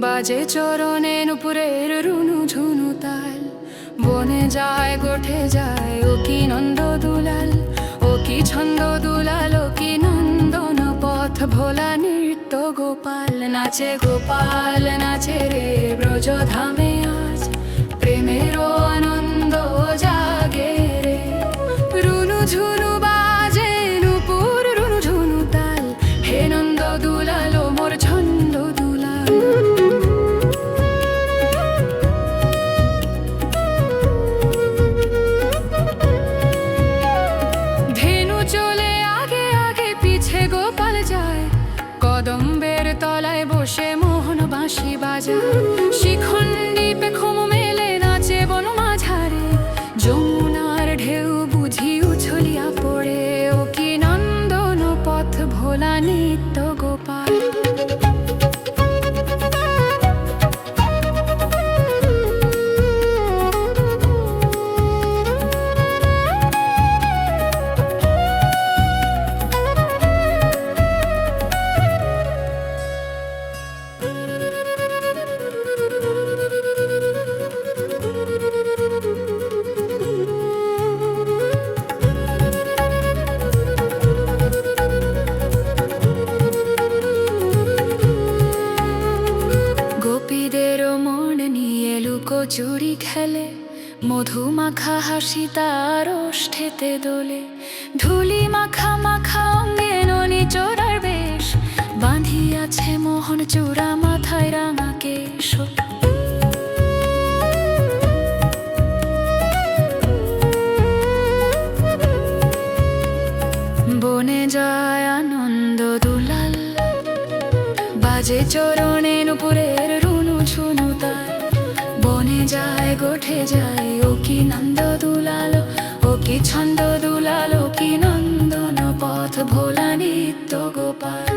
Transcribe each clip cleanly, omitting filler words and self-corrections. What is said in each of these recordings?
বাজে চরণে নুপুরের রুনু ঝুনু তাল, বনে যায় গোঠে যায় ও কি নন্দ দুলাল, ও কি ছন্দ দুলাল, ও কি নন্দন পথ ভোলা নৃত্য গোপাল। নাচে গোপাল নাচে রে ব্রজ ধামে আজ, প্রেমেরও আনন্দ জাগে রে। রুনু ঝুনু বাজে নুপুর রুনু ঝুনু তাল, হে নন্দ দুলাল ও মোর ছন্দ দুলাল। ধেনু চলে আগে আগে পিছে গোপাল যায়, কদম্বের তলায় বসে মোহন বাঁশি বাজায়। শিখণ্ডী পেখম মেলে নাচে বন মাঝারে, যমুনার ঢেউ বুঝি উছলিয়া পড়ে, ও কি নন্দন পথ ভোলা নিত্য গোপাল। চুরি খেলে, মধু মাখা হাসি তার ওষ্ঠেতে দোলে, ধুলি মাখা মাখা অঙ্গে ননি চোরার বেশ, বাঁধিয়াছে মোহন চূড়া মাথায় রাঙা কেশ। বনে যায় আনন্দ দুলাল, বাজে চরণে নুপুরের রুনু ঝুনু তাল, বনে যায় গোঠে যায় ও কি নন্দ দুলাল, ও কি ছন্দ দুলাল, ও কি নন্দন পথ ভোলা নিত্য গোপাল।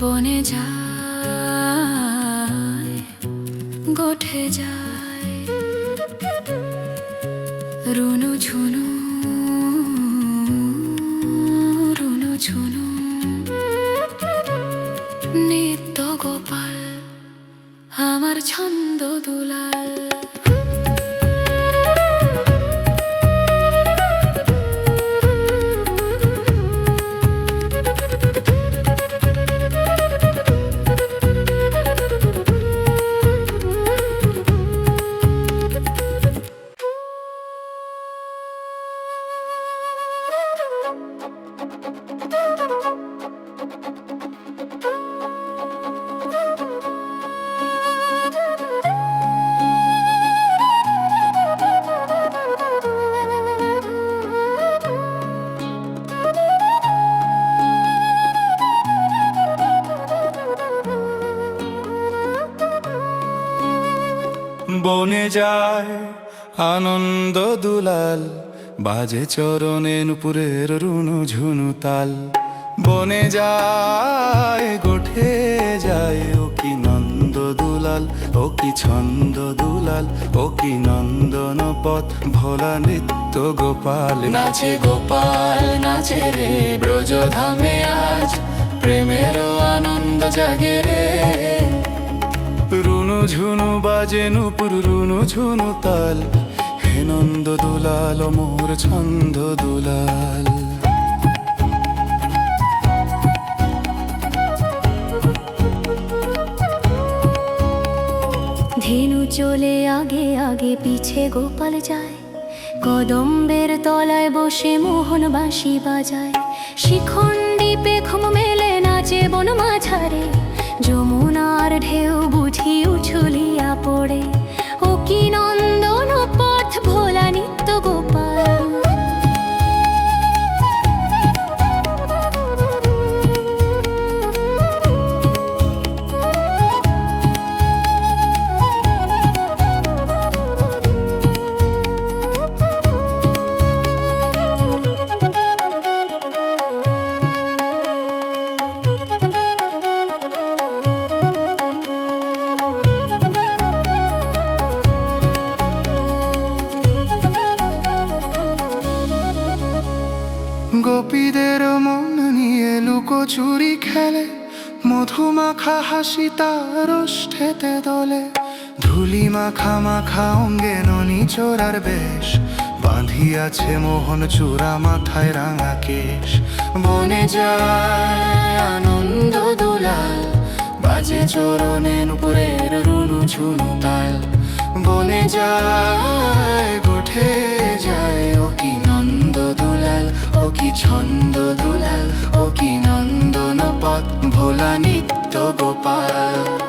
বনে যায় গোঠে যায় রুনু ঝুনু রুনু ঝুনু নিত্য গোপাল, আমার ছন্দ দুলাল। বনে যায় আনন্দ দুলাল, বাজে চরণে নুপুরের রুনু ঝুনু তাল, বনে যায় গোঠে যায় ও কি নন্দ দুলাল, ও কি ছন্দ দুলাল, ও কি নন্দন পথ ভোলা নৃত্য গোপাল। নাচে গোপাল নাচে রে ব্রজ ধামে আজ, প্রেমেরও আনন্দ জাগে রে। রুনু ঝুনু বাজে নুপুর রুনু ঝুনু তাল, হে নন্দ দুলাল মোর ছন্দ দুলাল। ধেনু চলে আগে আগে পিছে গোপাল যায়, কদম্বের তলায় বসে মোহন বাঁশি বাজায়। শিখণ্ডী পেখম মেলে নাচে বন মাঝারে, যমুনার ঢেউ বুঝি উছলিয়া পড়ে, ও কি নন্দন পথ ভোলা নিত্য গোপাল। মধুমাখা হাসি তার ওষ্ঠেতে দোলে, ধুলি মাখা মাখা অঙ্গে ননি চোরার বেশ, বাঁধিয়াছে মোহন চূড়া মাথায় রাঙা কেশ। বনে যায় আনন্দ দুলাল, বাজে চরণে নুপুরের রুনু ঝুনু তাল। বনে যায় গোঠে যায়, ও কি নন্দ দুলাল, ও কি ছন্দ দুলাল, ও কি নন্দন পথ ভোলা নিত্য গোপাল।